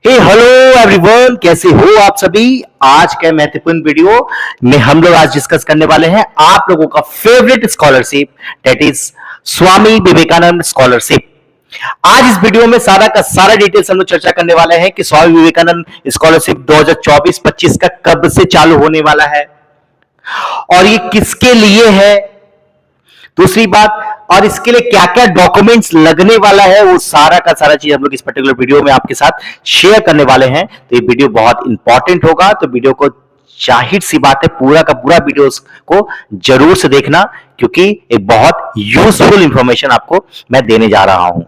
Hello everyone, कैसे हो आप सभी। आज के महत्वपूर्ण वीडियो में हम लोग आज डिस्कस करने वाले हैं आप लोगों का favourite scholarship, that is Swami Vivekananda scholarship. आज इस वीडियो में सारा का सारा डिटेल्स हम लोग चर्चा करने वाले हैं कि स्वामी विवेकानंद स्कॉलरशिप 2024-25 का कब से चालू होने वाला है और ये किसके लिए है। दूसरी बात, और इसके लिए क्या क्या डॉक्यूमेंट्स लगने वाला है, वो सारा का सारा चीज हम लोग इस पर्टिकुलर वीडियो में आपके साथ शेयर करने वाले हैं। तो ये वीडियो बहुत इंपॉर्टेंट होगा, तो वीडियो को जाहिर सी बात है पूरा का पूरा वीडियो को जरूर से देखना, क्योंकि एक बहुत यूजफुल इंफॉर्मेशन आपको मैं देने जा रहा हूं।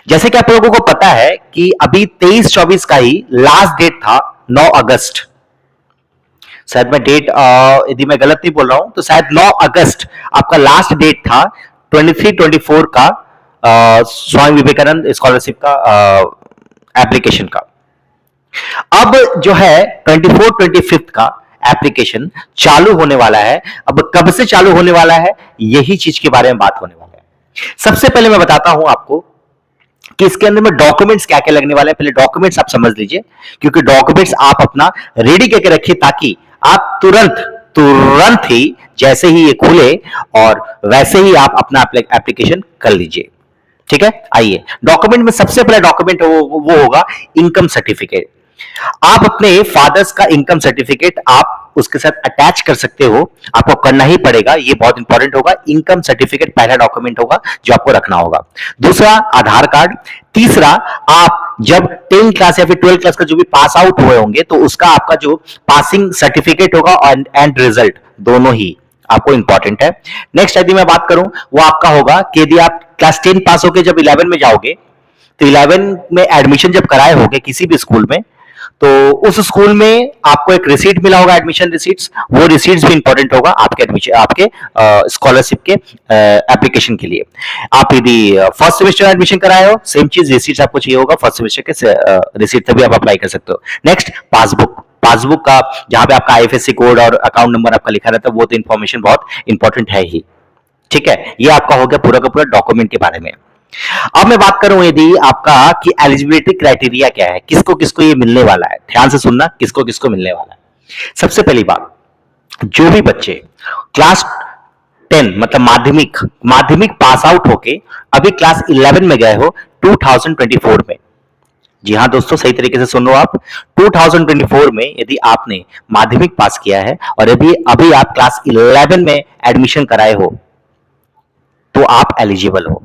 जैसे कि आप लोगों को पता है कि अभी 23-24 का ही लास्ट डेट था, 9 अगस्त। शायद मैं डेट यदि मैं गलत नहीं बोल रहा हूं तो शायद 9 अगस्त आपका लास्ट डेट था 23-24 का स्वामी विवेकानंद स्कॉलरशिप का एप्लीकेशन का। अब जो है 24-25 का एप्लीकेशन चालू होने वाला है। अब कब से चालू होने वाला है, यही चीज के बारे में बात होने वाला है। सबसे पहले मैं बताता हूं आपको कि इसके अंदर में डॉक्यूमेंट्स क्या क्या लगने वाले हैं। पहले डॉक्यूमेंट्स आप समझ लीजिए, क्योंकि डॉक्यूमेंट्स आप अपना रेडी करके रखिए, ताकि आप तुरंत ही जैसे ही ये खुले और वैसे ही आप अपना एप्लीकेशन कर लीजिए। ठीक है, आइए डॉक्यूमेंट में सबसे पहला डॉक्यूमेंट वो होगा इनकम सर्टिफिकेट। आप अपने फादर्स का इनकम सर्टिफिकेट आप उसके साथ अटैच कर सकते हो, आपको करना ही पड़ेगा, ये बहुत इंपॉर्टेंट होगा। इनकम सर्टिफिकेट पहला डॉक्यूमेंट होगा जो आपको रखना होगा। दूसरा आधार कार्ड। तीसरा, आप जब 10 क्लास या फिर 12 क्लास का जो भी पास आउट हुए होंगे तो उसका आपका जो पासिंग सर्टिफिकेट होगा एंड रिजल्ट, दोनों ही आपको इंपॉर्टेंट है। नेक्स्ट यदि मैं बात करूं वो आपका होगा कि यदि आप क्लास 10 पास होकर जब 11 में जाओगे तो 11 में एडमिशन जब कराए होगे किसी भी स्कूल में, तो उस स्कूल में आपको एक रिसीट मिला होगा, एडमिशन रिसीट्स। वो रिसीट्स भी इंपॉर्टेंट होगा आपके एडमिशन, आपके स्कॉलरशिप के एप्लीकेशन के लिए। आप यदि फर्स्ट सेमेस्टर एडमिशन कराए हो, सेम चीज रिसीट्स आपको चाहिए होगा फर्स्ट सेमेस्टर के रिसीट, तभी आप अप्लाई कर सकते हो। नेक्स्ट, पासबुक का जहां पे आपका आईएफएससी कोड और अकाउंट नंबर आपका लिखा रहता है, वो तो इन्फॉर्मेशन बहुत इंपॉर्टेंट है ही। ठीक है, ये आपका हो गया पूरा का पूरा डॉक्यूमेंट के बारे में। अब मैं बात करूं यदि आपका कि एलिजिबिलिटी क्राइटेरिया क्या है, किसको किसको ये मिलने वाला है। ध्यान से सुनना, किसको किसको मिलने वाला है। सबसे पहली बात, जो भी बच्चे क्लास 10 मतलब माध्यमिक पास आउट होके अभी क्लास 11 में गए हो 2024 में, जी हाँ दोस्तों, सही तरीके से सुनो आप, 2024 में यदि आपने माध्यमिक पास किया है और अभी आप क्लास 11 में एडमिशन कराए हो तो आप एलिजिबल हो।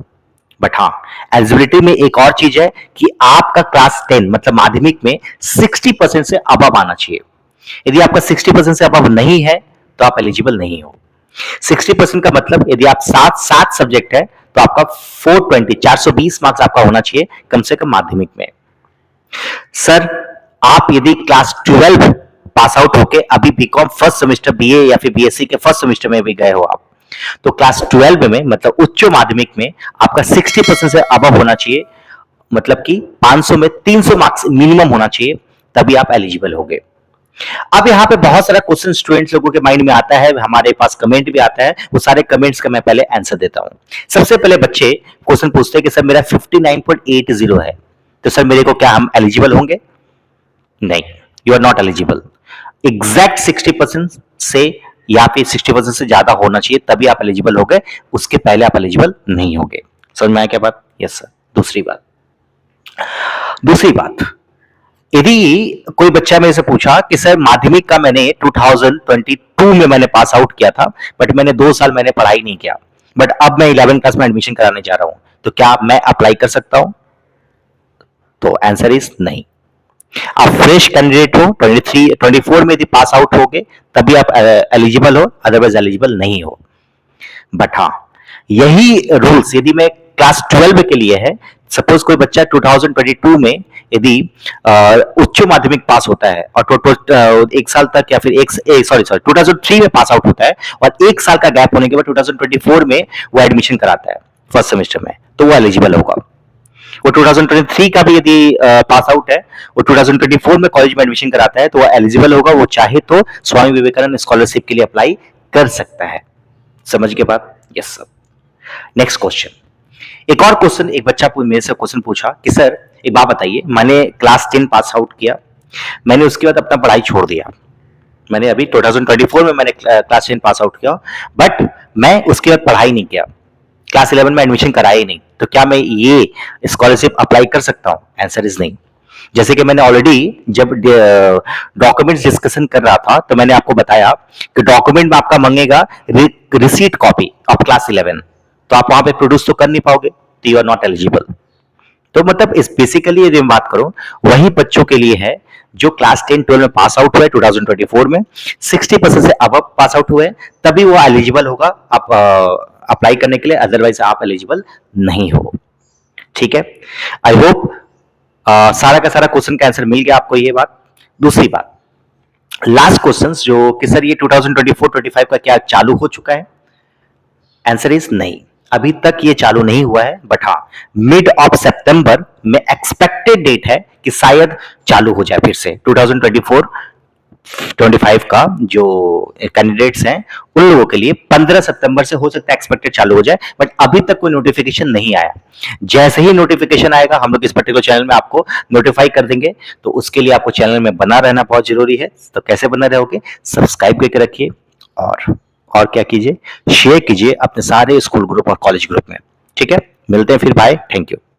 बट हाँ, एलिजिबिलिटी में एक और चीज है कि आपका क्लास 10 मतलब माध्यमिक में 60% से अबव आना चाहिए। यदि आपका 60% से अबव नहीं है तो आप एलिजिबल नहीं हो। 60% का मतलब यदि आप 7 सब्जेक्ट है तो आपका 420 मार्क्स आपका होना चाहिए कम से कम माध्यमिक में। सर, आप यदि क्लास 12 पास आउट होके अभी बीकॉम फर्स्ट सेमेस्टर, बीए या फिर बीएससी के फर्स्ट सेमेस्टर में भी गए हो आप, तो क्लास 12 में मतलब उच्च माध्यमिक में आपका 60% से अबव होना चाहिए, मतलब कि 500 में 300 मार्क्स मिनिमम होना चाहिए, तभी आप एलिजिबल होगे। अब यहाँ पे बहुत सारा क्वेश्चन स्टूडेंट्स लोगों के माइंड में आता है, हमारे पास कमेंट भी आता है, वो सारे कमेंट्स का मैं पहले आंसर देता हूं। सबसे पहले बच्चे क्वेश्चन पूछते हैं कि सर मेरा 59.80 है, तो सर मेरे को क्या हम एलिजिबल होंगे? नहीं, you are not eligible. Exact 60% से या फिर 60% से ज्यादा होना चाहिए, तभी आप एलिजिबल हो गए, उसके पहले आप एलिजिबल नहीं होंगे। समझ में आया क्या बात? Yes sir. दूसरी बात, यदि कोई बच्चा मेरे से पूछा कि सर माध्यमिक का मैंने 2022 में मैंने पास आउट किया था, बट मैंने 2 साल मैंने पढ़ाई नहीं किया, बट अब मैं 11 क्लास में एडमिशन कराने जा रहा हूं, तो क्या मैं अप्लाई कर सकता हूं? तो आंसर इज नहीं। आप फ्रेश कैंडिडेट हो, 24 में यदि पास आउट होगे तभी आप एलिजिबल हो, अदरवाइज एलिजिबल नहीं हो। बट हाँ, यही रूल्स यदि मैं क्लास 12 के लिए है, सपोज कोई बच्चा 2022 में यदि उच्च माध्यमिक पास होता है और एक साल तक या फिर 2003 में पास आउट होता है और 1 साल का गैप होने के बाद 2024 में वो एडमिशन कराता है फर्स्ट सेमेस्टर में, तो वो एलिजिबल होगा। वो 2023 का भी यदि पास आउट है, वो 2024 में कॉलेज में एडमिशन कराता है, तो वो एलिजिबल होगा। वो चाहे तो स्वामी विवेकानंद स्कॉलरशिप के लिए अप्लाई कर सकता है। समझ के बात? Yes sir. नेक्स्ट क्वेश्चन, एक और क्वेश्चन, एक बच्चा मेरे से क्वेश्चन पूछा कि सर एक बात बताइए, मैंने क्लास 10 पास आउट किया, मैंने उसके बाद अपना पढ़ाई छोड़ दिया। मैंने अभी 2024 में मैंने क्लास 10 पास आउट किया, बट मैं उसके बाद पढ़ाई नहीं किया, क्लास 11 में एडमिशन कराया ही नहीं, तो क्या मैं ये स्कॉलरशिप अप्लाई कर सकता हूं? आंसर इज नहीं। जैसे कि मैंने ऑलरेडी जब डॉक्यूमेंट्स डिस्कशन कर रहा था तो मैंने आपको बताया कि डॉक्यूमेंट में आपका मांगेगा रिसीट कॉपी ऑफ क्लास 11, तो आप वहां पे प्रोड्यूस तो कर नहीं पाओगे, तो यू आर नॉट एलिजिबल। तो मतलब इस बेसिकली यदि मैं बात करूं, वही बच्चों के लिए है जो क्लास 10 12 में पास आउट हुए 2024 में, 60% से अब पास आउट हुए, तभी वो एलिजिबल होगा आप अप्लाई करने के लिए, अदरवाइज आप एलिजिबल नहीं हो। ठीक है, आई होप सारा का सारा क्वेश्चन का आंसर मिल गया आपको। ये बात। दूसरी बात, लास्ट क्वेश्चन जो कि सर ये 2024-25 का क्या चालू हो चुका है? आंसर इज नहीं, अभी तक ये चालू नहीं हुआ है, बट हाँ मिड ऑफ सितंबर में एक्सपेक्टेड डेट है कि शायद चालू हो जाए फिर से। 2024-25 का जो कैंडिडेट्स हैं उन लोगों के लिए 15 सितंबर से हो सकता है एक्सपेक्टेड चालू हो जाए, बट अभी तक कोई नोटिफिकेशन नहीं आया। जैसे ही नोटिफिकेशन आएगा हम लोग इस पर्टिकुलर चैनल में आपको नोटिफाई कर देंगे, तो उसके लिए आपको चैनल में बना रहना बहुत जरूरी है। तो कैसे बना रहोगे? सब्सक्राइब करके रखिए और क्या कीजिए, शेयर कीजिए अपने सारे स्कूल ग्रुप और कॉलेज ग्रुप में। ठीक है, मिलते हैं फिर, बाय, थैंक यू।